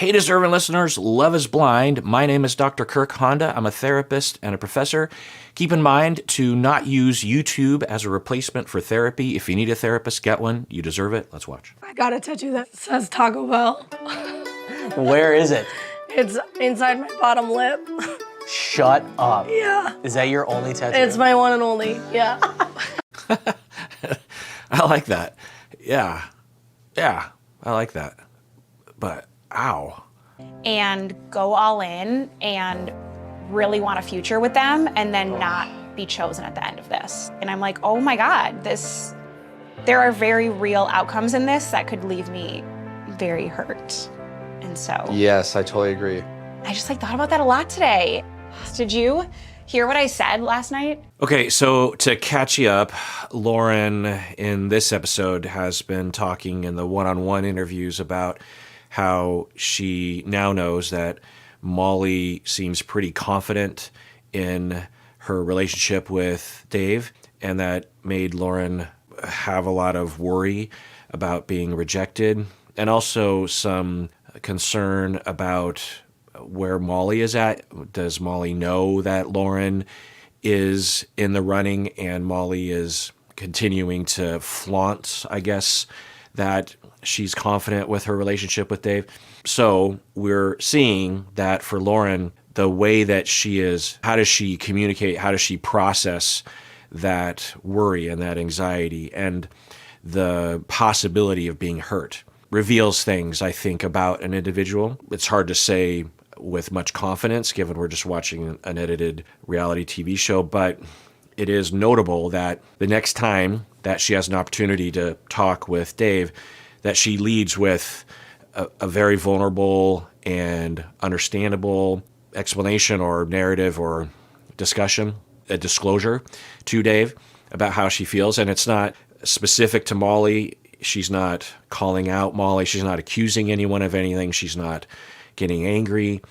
Hey, deserving listeners, Love is Blind. My name is Dr. Kirk Honda. I'm a therapist and a professor. Keep in mind to not use YouTube as a replacement for therapy. If you need a therapist, get one. You deserve it. Let's watch. I got a tattoo that says Taco Bell. Where is it? It's inside my bottom lip. Shut up. Yeah. Is that your only tattoo? It's my one and only, yeah. I like that. Yeah, I like that. But, ow. And go all in and really want a future with them and then not be chosen at the end of this. And I'm like, oh my God, there are very real outcomes in this that could leave me very hurt. And so. Yes, I totally agree. I just thought about that a lot today. Did you hear what I said last night? Okay, so to catch you up, Lauren in this episode has been talking in the one-on-one interviews about how she now knows that Molly seems pretty confident in her relationship with Dave, and that made Lauren have a lot of worry about being rejected, and also some concern about where Molly is at. Does Molly know that Lauren is in the running and Molly is continuing to flaunt, I guess, that she's confident with her relationship with Dave? So we're seeing that for Lauren, the way that she is, how does she communicate, how does she process that worry and that anxiety and the possibility of being hurt reveals things, I think, about an individual. It's hard to say with much confidence, given we're just watching an edited reality TV show, but it is notable that the next time that she has an opportunity to talk with Dave, that she leads with a very vulnerable and understandable explanation or narrative or discussion, a disclosure to Dave about how she feels. And it's not specific to Molly. She's not calling out Molly. She's not accusing anyone of anything. She's not getting angry.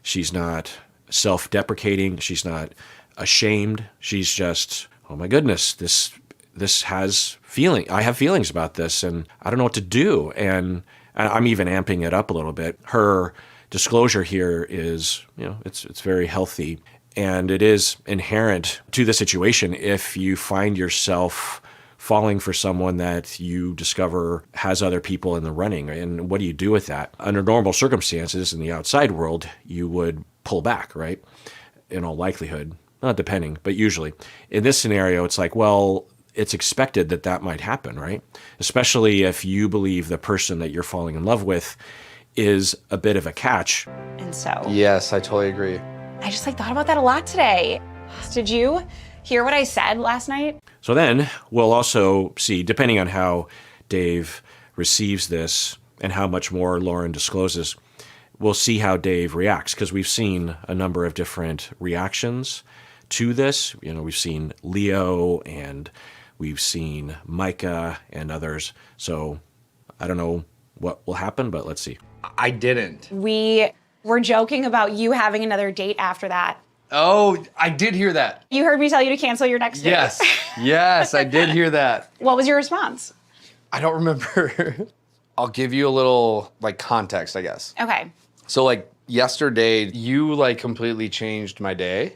She's not self-deprecating. She's not ashamed. She's just, oh my goodness, this has feeling. I have feelings about this, and I don't know what to do. And I'm even amping it up a little bit. Her disclosure here is, it's very healthy, and it is inherent to the situation if you find yourself falling for someone that you discover has other people in the running. And what do you do with that? Under normal circumstances in the outside world, you would pull back, right? In all likelihood. Not depending, but usually. In this scenario, it's like, well, it's expected that might happen, right? Especially if you believe the person that you're falling in love with is a bit of a catch. And so. Yes, I totally agree. I just thought about that a lot today. Did you hear what I said last night? So then we'll also see, depending on how Dave receives this and how much more Lauren discloses, we'll see how Dave reacts, because we've seen a number of different reactions to this. We've seen Leo and we've seen Micah and others. So I don't know what will happen, but let's see. I didn't. We were joking about you having another date after that. Oh, I did hear that. You heard me tell you to cancel your next date. Yes, I did hear that. What was your response? I don't remember. I'll give you a little context, I guess. Okay. So yesterday, you completely changed my day.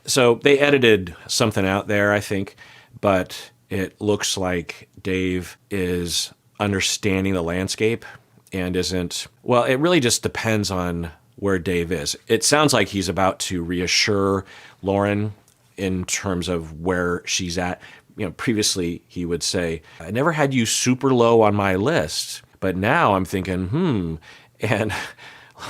So they edited something out there, I think, but it looks like Dave is understanding the landscape and isn't, well, it really just depends on where Dave is. It sounds like he's about to reassure Lauren in terms of where she's at. Previously he would say, I never had you super low on my list, but now I'm thinking, And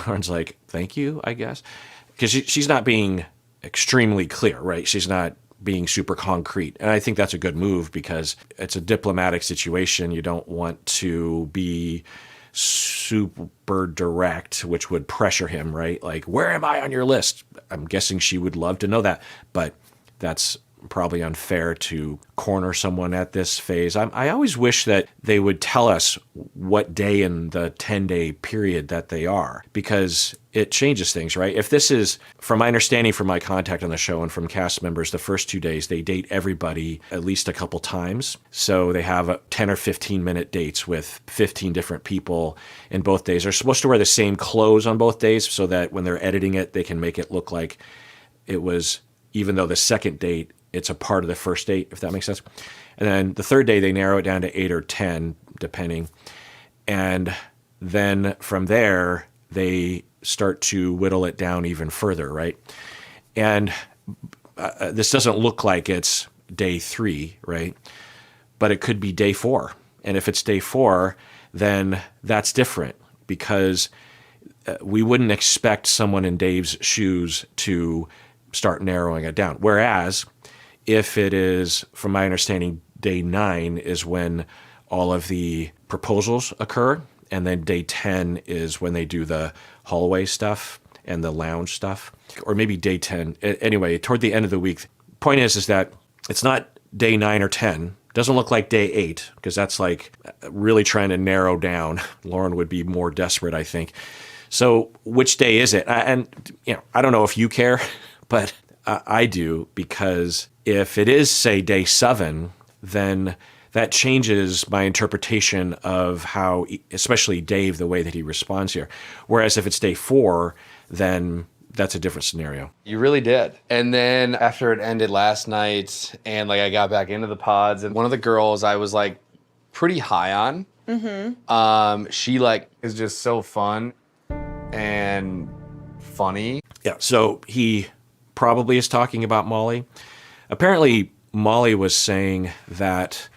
Lauren's like, thank you, I guess. Because she's not being extremely clear, right? She's not being super concrete. And I think that's a good move because it's a diplomatic situation. You don't want to be super direct, which would pressure him, right? Like, where am I on your list? I'm guessing she would love to know that, but that's probably unfair to corner someone at this phase. I always wish that they would tell us what day in the 10-day period that they are, because it changes things, right? If this is, from my understanding from my contact on the show and from cast members, the first 2 days, they date everybody at least a couple times. So they have 10 or 15-minute dates with 15 different people in both days. They're supposed to wear the same clothes on both days so that when they're editing it, they can make it look like it was, even though the second date, it's a part of the first date, if that makes sense. And then the third day, they narrow it down to 8 or 10, depending. And then from there, they start to whittle it down even further, right? And this doesn't look like it's day 3, right? But it could be day 4. And if it's day 4, then that's different, because we wouldn't expect someone in Dave's shoes to start narrowing it down. Whereas if it is, from my understanding, day 9 is when all of the proposals occur, and then day 10 is when they do the hallway stuff and the lounge stuff, or maybe day 10. Anyway, toward the end of the week, point is that it's not day 9 or 10. Doesn't look like day 8, because that's like really trying to narrow down. Lauren would be more desperate, I think. So which day is it? And I don't know if you care, but I do, because if it is, say, day 7, then that changes my interpretation of how, especially Dave, the way that he responds here. Whereas if it's day 4, then that's a different scenario. You really did. And then after it ended last night, and like I got back into the pods, and one of the girls I was like pretty high on. She like is just so fun and funny. Yeah. So he probably is talking about Molly. Apparently, Molly was saying that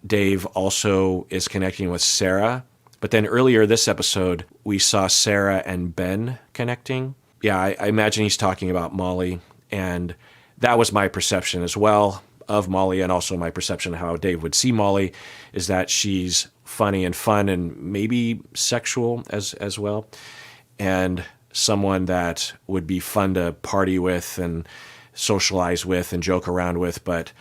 Dave also is connecting with Sarah. But then earlier this episode, we saw Sarah and Ben connecting. Yeah, I imagine he's talking about Molly. And that was my perception as well of Molly, and also my perception of how Dave would see Molly, is that she's funny and fun and maybe sexual as well. And someone that would be fun to party with and socialize with and joke around with, but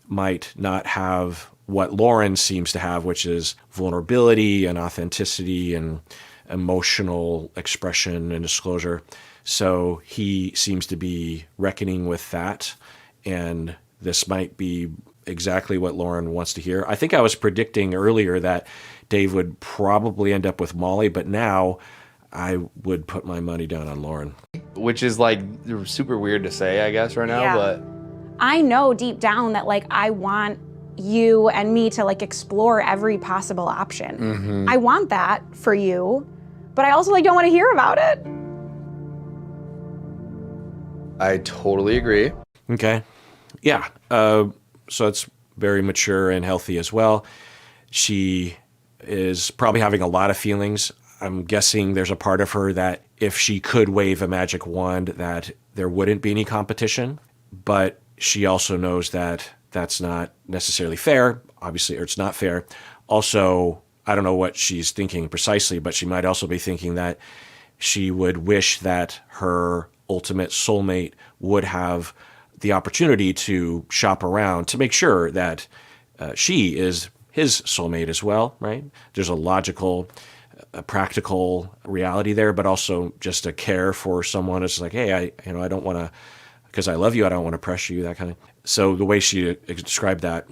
might not have what Lauren seems to have, which is vulnerability and authenticity and emotional expression and disclosure. So he seems to be reckoning with that, and this might be exactly what Lauren wants to hear. I think I was predicting earlier that Dave would probably end up with Molly, but now I would put my money down on Lauren. Which is like super weird to say, I guess, right now, Yeah. but I know deep down that like I want you and me to like explore every possible option. I want that for you, but I also like don't want to hear about it. I totally agree. Okay. Yeah. So it's very mature and healthy as well. She is probably having a lot of feelings. I'm guessing there's a part of her that if she could wave a magic wand, that there wouldn't be any competition. But she also knows that that's not necessarily fair, obviously, or it's not fair. Also, I don't know what she's thinking precisely, but she might also be thinking that she would wish that her ultimate soulmate would have the opportunity to shop around to make sure that she is his soulmate as well, right? There's a logical, practical reality there, but also just a care for someone. It's like, hey, I don't want to, because I love you, I don't want to pressure you, that kind of. So the way she described that,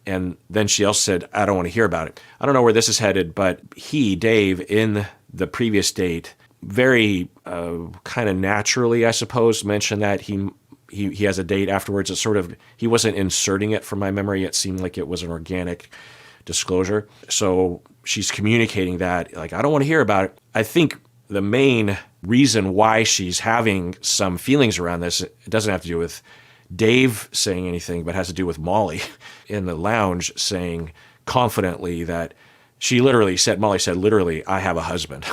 and then she also said, I don't want to hear about it. I don't know where this is headed, but Dave, in the previous date, very kind of naturally, I suppose, mentioned that he has a date afterwards. It's sort of, he wasn't inserting it from my memory. It seemed like it was an organic disclosure. So she's communicating that, like, I don't want to hear about it. I think the main reason why she's having some feelings around this, it doesn't have to do with Dave saying anything, but has to do with Molly in the lounge saying confidently that Molly said literally, I have a husband.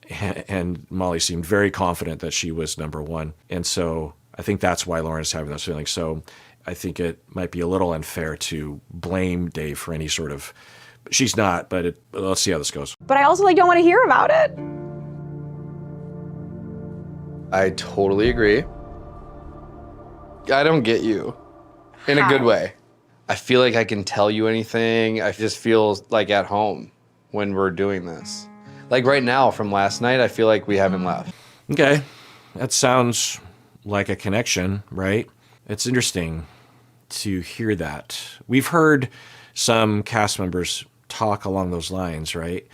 And Molly seemed very confident that she was number one. And so I think that's why Lauren is having those feelings. So I think it might be a little unfair to blame Dave for any sort of, she's not, but let's see how this goes. But I also like don't want to hear about it. I totally agree. I don't get you. In a good How? way. I feel like I can tell you anything. I just feel like at home when we're doing this. Like right now from last night, I feel like we haven't left. Okay. That sounds like a connection, right? It's interesting to hear that. We've heard some cast members talk along those lines, right?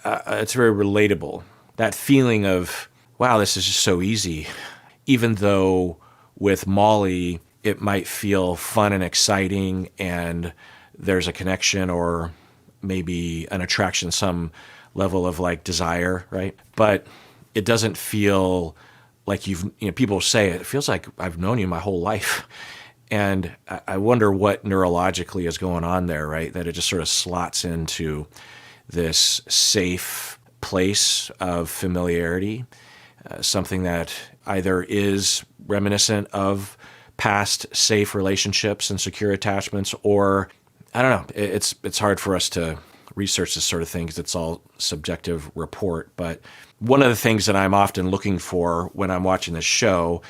It's very relatable. That feeling of, wow, this is just so easy. Even though with Molly, it might feel fun and exciting and there's a connection or maybe an attraction, some level of like desire, right? But it doesn't feel like people say it feels like I've known you my whole life. And I wonder what neurologically is going on there, right? That it just sort of slots into this safe place of familiarity, something that either is reminiscent of past safe relationships and secure attachments, or I don't know. It's hard for us to research this sort of thing because it's all subjective report. But one of the things that I'm often looking for when I'm watching this show,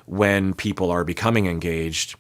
when people are becoming engaged,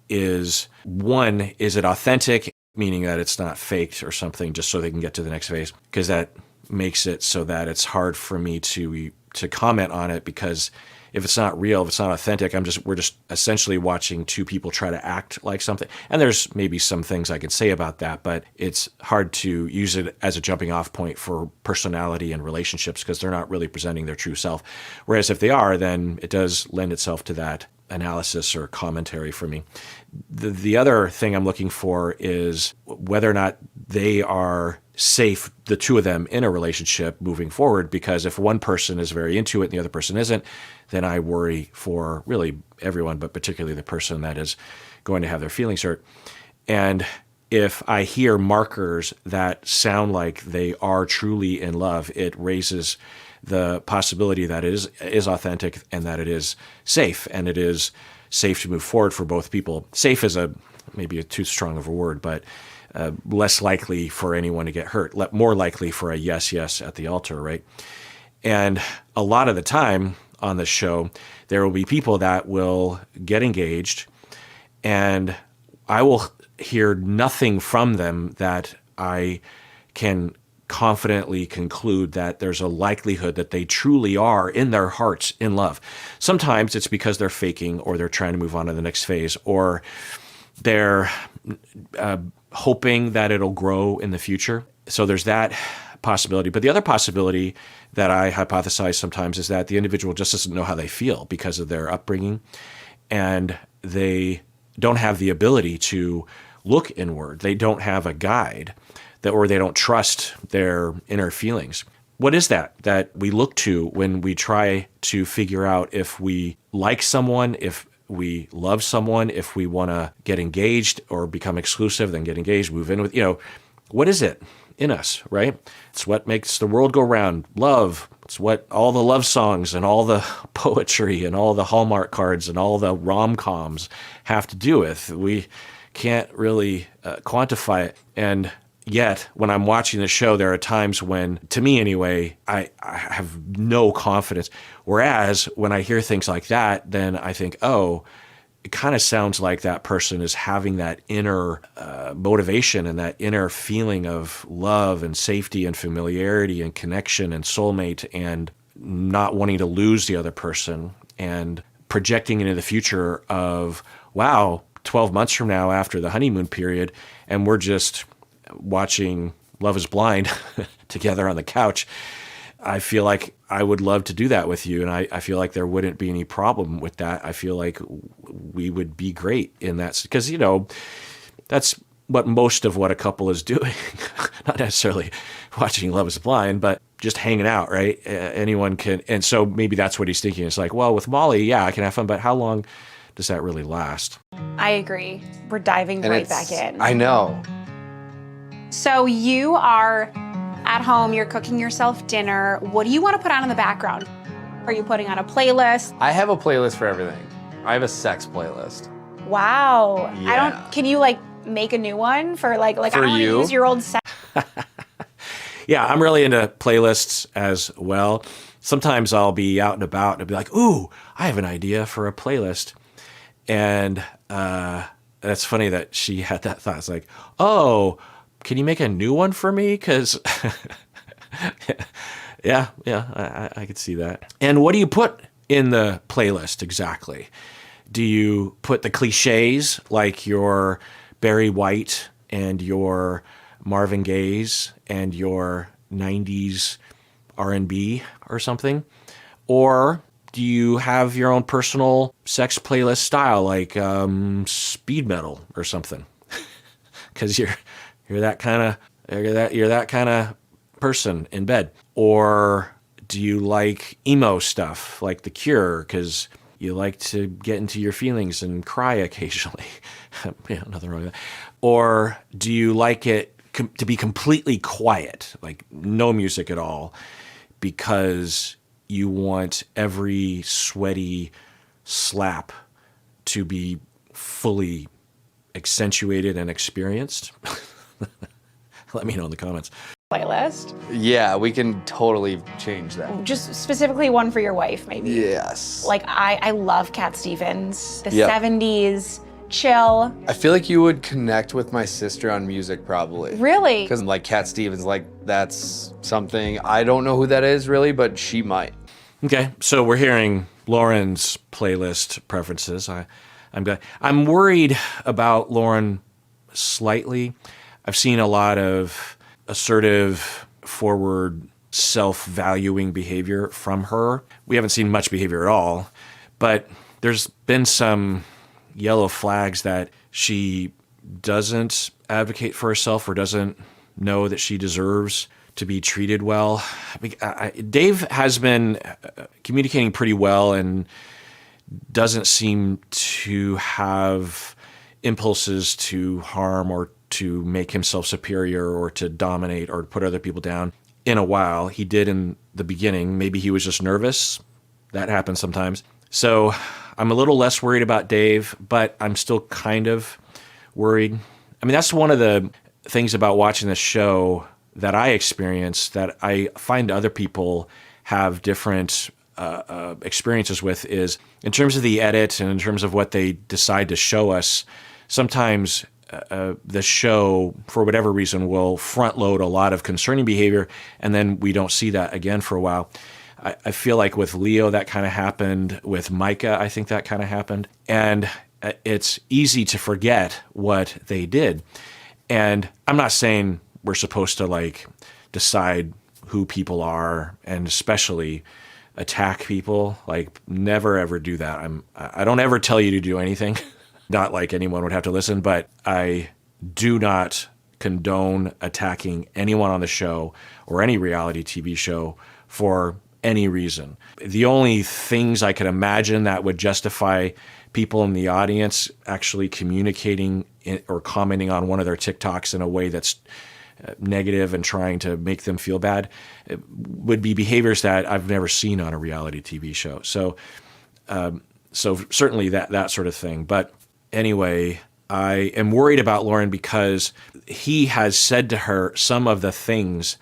is one, is it authentic, meaning that it's not faked or something just so they can get to the next phase? Because that makes it so that it's hard for me to comment on it, because if it's not real, if it's not authentic, we're just essentially watching two people try to act like something. And there's maybe some things I could say about that, but it's hard to use it as a jumping off point for personality and relationships because they're not really presenting their true self. Whereas if they are, then it does lend itself to that analysis or commentary for me. The other thing I'm looking for is whether or not they are safe, the two of them, in a relationship moving forward, because if one person is very into it and the other person isn't, then I worry for really everyone, but particularly the person that is going to have their feelings hurt. And if I hear markers that sound like they are truly in love, it raises the possibility that it is authentic and that it is safe, and it is safe to move forward for both people. Safe is maybe a too strong of a word, but less likely for anyone to get hurt, more likely for a yes at the altar, right? And a lot of the time on the show, there will be people that will get engaged, and I will hear nothing from them that I can confidently conclude that there's a likelihood that they truly are in their hearts in love. Sometimes it's because they're faking, or they're trying to move on to the next phase, or they're hoping that it'll grow in the future. So there's that possibility. But the other possibility that I hypothesize sometimes is that the individual just doesn't know how they feel because of their upbringing, and they don't have the ability to look inward. They don't have a guide, or they don't trust their inner feelings. What is that we look to when we try to figure out if we like someone, if we love someone, if we want to get engaged or become exclusive, then get engaged, move in with, what is it in us, right? It's what makes the world go round. Love. It's what all the love songs and all the poetry and all the Hallmark cards and all the rom-coms have to do with. We can't really quantify it. And yet, when I'm watching the show, there are times when, to me anyway, I have no confidence. Whereas when I hear things like that, then I think, oh, it kind of sounds like that person is having that inner motivation and that inner feeling of love and safety and familiarity and connection and soulmate, and not wanting to lose the other person, and projecting into the future of, wow, 12 months from now after the honeymoon period, and we're just watching Love is Blind together on the couch. I feel like I would love to do that with you, and I feel like there wouldn't be any problem with that. I feel like we would be great in that, because, that's what most of what a couple is doing. Not necessarily watching Love is Blind, but just hanging out, right? Anyone can. And so maybe that's what he's thinking. It's like, well, with Molly, yeah, I can have fun, but how long does that really last? I agree. We're diving right back in. I know. So you are at home, you're cooking yourself dinner. What do you want to put on in the background? Are you putting on a playlist? I have a playlist for everything. I have a sex playlist. Wow. Yeah. Can you make a new one for like For I don't want to you? use your old sex. Yeah, I'm really into playlists as well. Sometimes I'll be out and about and I'll be like, ooh, I have an idea for a playlist. And that's funny that she had that thought. It's like, oh, can you make a new one for me? Because, I could see that. And what do you put in the playlist exactly? Do you put the cliches like your Barry White and your Marvin Gaye's and your 90s R&B or something? Or do you have your own personal sex playlist style like speed metal or something? Because you're that kind of person in bed. Or do you like emo stuff like The Cure because you like to get into your feelings and cry occasionally? Nothing wrong with that. Or do you like it to be completely quiet, like no music at all, because you want every sweaty slap to be fully accentuated and experienced? Let me know in the comments. Playlist. Yeah, we can totally change that. Just specifically one for your wife, maybe. Yes. Like I love Cat Stevens, the Yep. 70s, chill. I feel like you would connect with my sister on music probably. Really? Because like Cat Stevens, like that's something, I don't know who that is really, but she might. Okay, so we're hearing Lauren's playlist preferences. I'm glad. I'm worried about Lauren slightly. I've seen a lot of assertive, forward, self-valuing behavior from her. We haven't seen much behavior at all, but there's been some yellow flags that she doesn't advocate for herself or doesn't know that she deserves to be treated well. Dave has been communicating pretty well and doesn't seem to have impulses to harm or to make himself superior or to dominate or put other people down in a while. He did in the beginning. Maybe he was just nervous. That happens sometimes. So I'm a little less worried about Dave, but I'm still kind of worried. I mean, that's one of the things about watching this show that I experience that I find other people have different experiences with is in terms of the edit and in terms of what they decide to show us. Sometimes the show, for whatever reason, will front load a lot of concerning behavior, and then we don't see that again for a while. I feel like with Leo that kind of happened. With Micah, I think that kind of happened. And it's easy to forget what they did. And I'm not saying we're supposed to like decide who people are and especially attack people. Like never ever do that. I don't ever tell you to do anything. Not like anyone would have to listen, but I do not condone attacking anyone on the show or any reality TV show for any reason. The only things I could imagine that would justify people in the audience actually communicating or commenting on one of their TikToks in a way that's negative and trying to make them feel bad would be behaviors that I've never seen on a reality TV show. So certainly that sort of thing. But anyway, I am worried about Lauren because he has said to her some of the things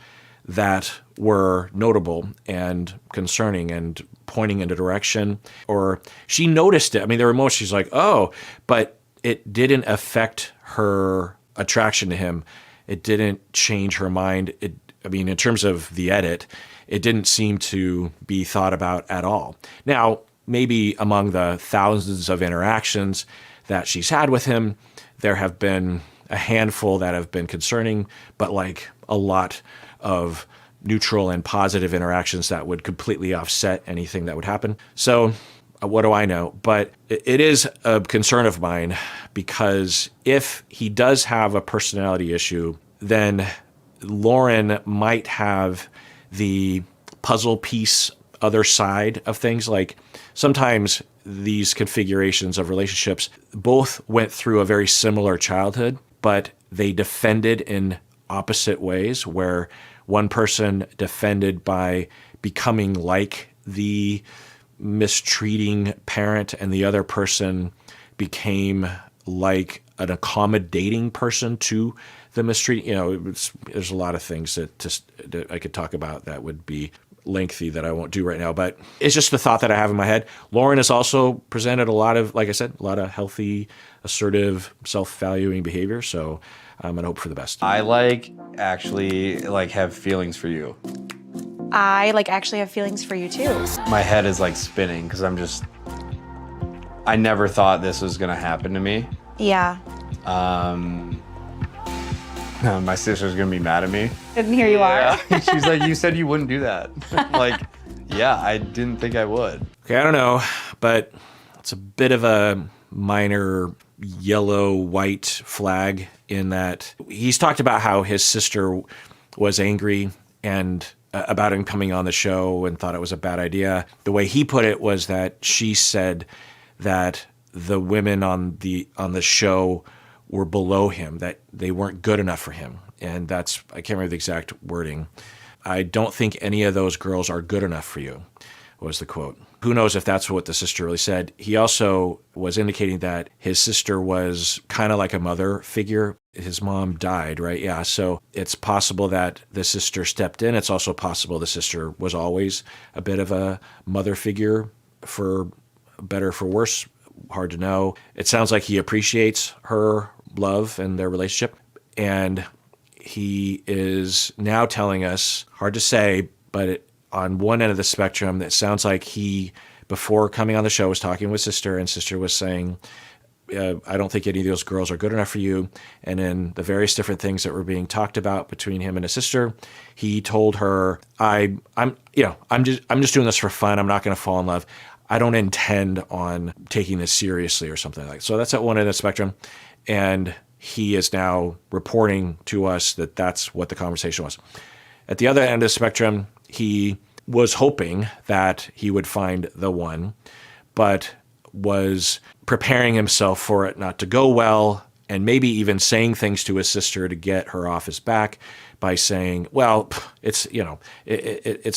that were notable and concerning and pointing in a direction, or she noticed it. I mean, there were moments she's like, oh, but it didn't affect her attraction to him. It didn't change her mind. In terms of the edit, it didn't seem to be thought about at all. Now, maybe among the thousands of interactions that she's had with him, there have been a handful that have been concerning, but like a lot of neutral and positive interactions that would completely offset anything that would happen. So what do I know? But it is a concern of mine because if he does have a personality issue, then Lauren might have the puzzle piece other side of things. Like sometimes these configurations of relationships both went through a very similar childhood, but they defended in opposite ways, where one person defended by becoming like the mistreating parent and the other person became like an accommodating person to the mistreating. There's a lot of things that I could talk about that would be lengthy that I won't do right now, but it's just the thought that I have in my head. Lauren has also presented a lot of, like I said, a lot of healthy, assertive, self-valuing behavior. So I'm going to hope for the best. I actually have feelings for you. I actually have feelings for you too. My head is spinning because I never thought this was gonna happen to me. Yeah. My sister's gonna be mad at me. And here you are. She's like, you said you wouldn't do that. Yeah, I didn't think I would. Okay, I don't know, but it's a bit of a minor yellow-white flag in that he's talked about how his sister was angry and about him coming on the show and thought it was a bad idea. The way he put it was that she said that the women on the show were below him, that they weren't good enough for him. And that's, I can't remember the exact wording. I don't think any of those girls are good enough for you, was the quote. Who knows if that's what the sister really said. He also was indicating that his sister was kind of like a mother figure. His mom died, right? Yeah, so it's possible that the sister stepped in. It's also possible the sister was always a bit of a mother figure, for better or for worse, hard to know. It sounds like he appreciates her love and their relationship. And he is now telling us, hard to say, but on one end of the spectrum, it sounds like he, before coming on the show, was talking with sister, and sister was saying, I don't think any of those girls are good enough for you. And in the various different things that were being talked about between him and his sister, he told her, I'm just doing this for fun. I'm not going to fall in love. I don't intend on taking this seriously or something like that. So that's at one end of the spectrum. And he is now reporting to us that that's what the conversation was. At the other end of the spectrum, he was hoping that he would find the one, but was preparing himself for it not to go well, and maybe even saying things to his sister to get her off his back by saying, well, it's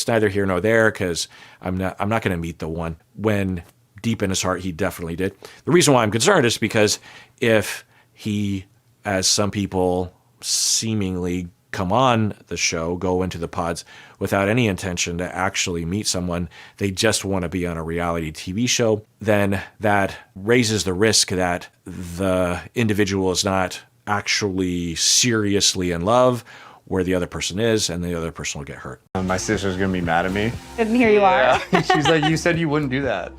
neither here nor there because I'm not going to meet the one, when deep in his heart he definitely did. The reason why I'm concerned is because if he, as some people seemingly come on the show, go into the pods without any intention to actually meet someone, they just want to be on a reality TV show, then that raises the risk that the individual is not actually seriously in love where the other person is, and the other person will get hurt. My sister's gonna be mad at me. And here you are. She's like, you said you wouldn't do that.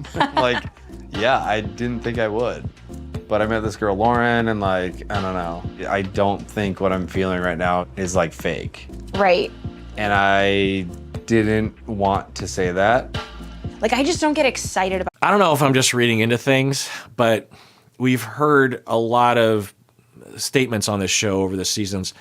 Yeah, I didn't think I would. But I met this girl, Lauren, and I don't know. I don't think what I'm feeling right now is fake. Right. And I didn't want to say that. I just don't get excited about. I don't know if I'm just reading into things, but we've heard a lot of statements on this show over the seasons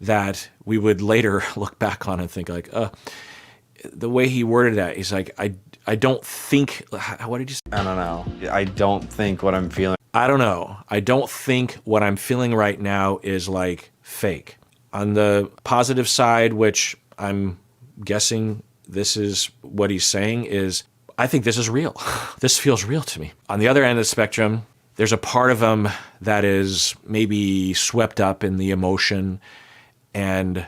that we would later look back on and think the way he worded that, he's like, I don't think, what did you say? I don't know. I don't think what I'm feeling. I don't know. I don't think what I'm feeling right now is fake. On the positive side, which I'm guessing this is what he's saying, is I think this is real. This feels real to me. On the other end of the spectrum, there's a part of him that is maybe swept up in the emotion, and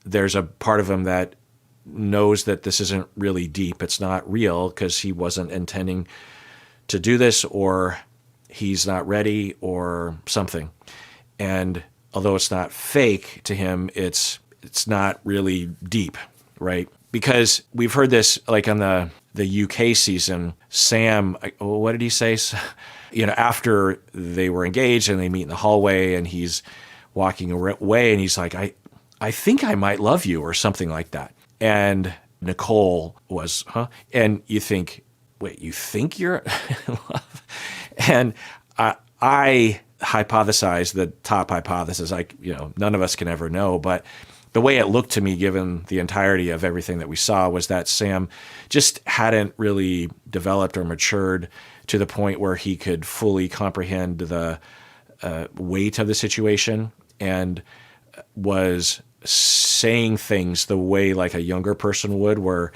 there's a part of him that knows that this isn't really deep. It's not real because he wasn't intending to do this, or he's not ready, or something. And although it's not fake to him, it's not really deep, right? Because we've heard this on the UK season, Sam, what did he say? After they were engaged and they meet in the hallway and he's walking away and he's like, I think I might love you, or something like that. And Nicole was, And you think, wait, you think you're in love? And I hypothesized the top hypothesis, none of us can ever know, but the way it looked to me, given the entirety of everything that we saw, was that Sam just hadn't really developed or matured to the point where he could fully comprehend the weight of the situation, and was saying things the way a younger person would, where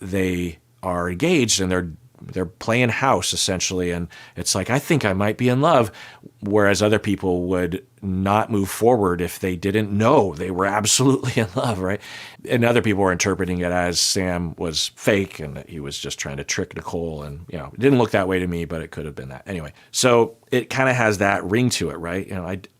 they are engaged and they're they're playing house essentially, and it's like, I think I might be in love, whereas other people would not move forward if they didn't know they were absolutely in love, right? And other people were interpreting it as Sam was fake and that he was just trying to trick Nicole, and it didn't look that way to me, but it could have been that anyway. So it kind of has that ring to it, right?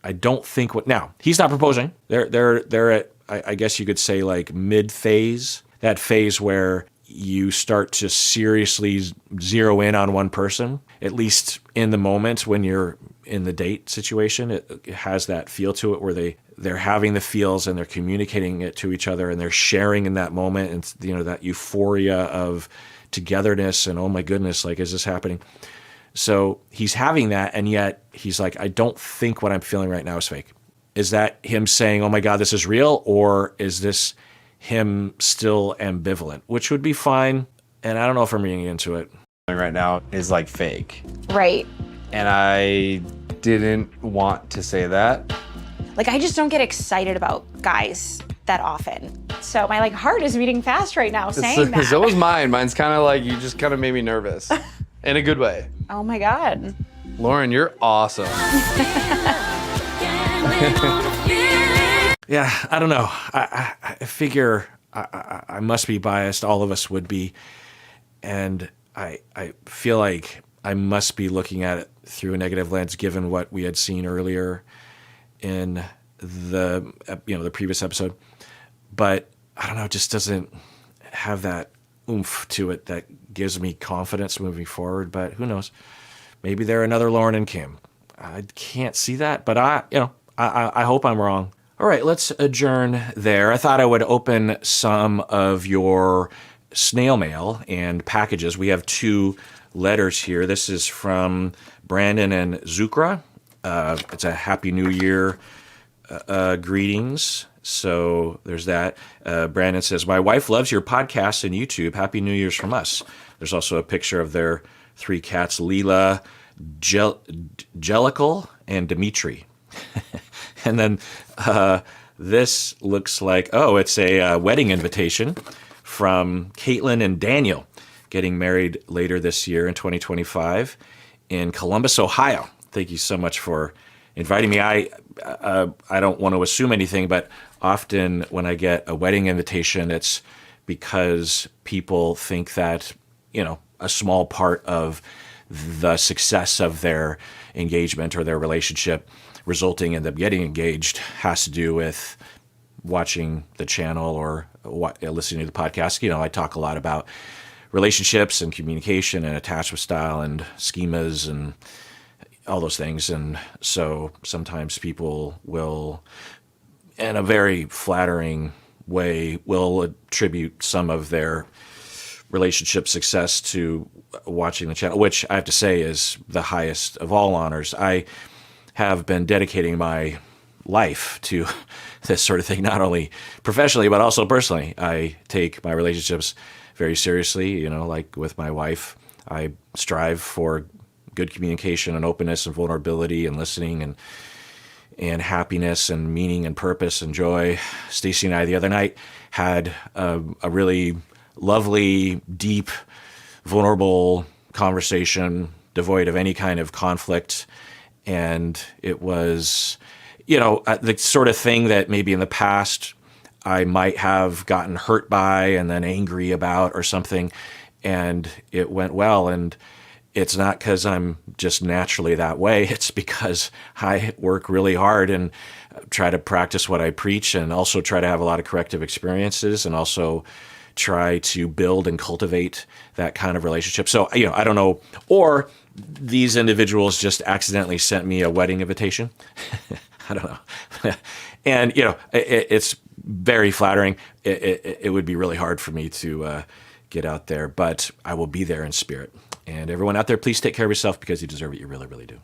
I don't think now he's not proposing. They're at, I guess you could say, like mid phase, that phase where you start to seriously zero in on one person, at least in the moment when you're in the date situation. It has that feel to it where they're having the feels and they're communicating it to each other and they're sharing in that moment, and that euphoria of togetherness and, oh my goodness, like, is this happening? So he's having that, and yet he's like, I don't think what I'm feeling right now is fake. Is that him saying, oh my God, this is real? Or is this him still ambivalent, which would be fine? And I don't know if I'm reading into it. Right now is like fake. Right. And I didn't want to say that. Like, I just don't get excited about guys that often. So my heart is beating fast right now saying that. So was mine. Mine's kind of like, you just kind of made me nervous in a good way. Oh my God. Lauren, you're awesome. Yeah, I don't know. I figure I must be biased. All of us would be. And I feel like I must be looking at it through a negative lens, given what we had seen earlier in the previous episode. But I don't know, it just doesn't have that oomph to it that gives me confidence moving forward. But who knows? Maybe they're another Lauren and Kim. I can't see that, but I hope I'm wrong. All right, let's adjourn there. I thought I would open some of your snail mail and packages. We have 2 letters here. This is from Brandon and Zukra. It's a Happy New Year greetings. So there's that. Brandon says, my wife loves your podcast and YouTube. Happy New Year's from us. There's also a picture of their 3 cats, Leela, Jellicle, and Dimitri. And then this looks like, it's a wedding invitation from Caitlin and Daniel, getting married later this year in 2025 in Columbus, Ohio. Thank you so much for inviting me. I don't want to assume anything, but often when I get a wedding invitation, it's because people think that, a small part of the success of their engagement or their relationship resulting in them getting engaged has to do with watching the channel or listening to the podcast. I talk a lot about relationships and communication and attachment style and schemas and all those things. And so sometimes people will, in a very flattering way, will attribute some of their relationship success to watching the channel, which I have to say is the highest of all honors. I have been dedicating my life to this sort of thing, not only professionally, but also personally. I take my relationships very seriously, like with my wife. I strive for good communication and openness and vulnerability and listening and happiness and meaning and purpose and joy. Stacy and I the other night had a really lovely, deep, vulnerable conversation devoid of any kind of conflict. And it was, the sort of thing that maybe in the past I might have gotten hurt by and then angry about or something. And it went well. And it's not because I'm just naturally that way. It's because I work really hard and try to practice what I preach, and also try to have a lot of corrective experiences, and also try to build and cultivate that kind of relationship. So, I don't know. Or these individuals just accidentally sent me a wedding invitation. I don't know. And, it's very flattering. It would be really hard for me to get out there, but I will be there in spirit. And everyone out there, please take care of yourself, because you deserve it. You really, really do.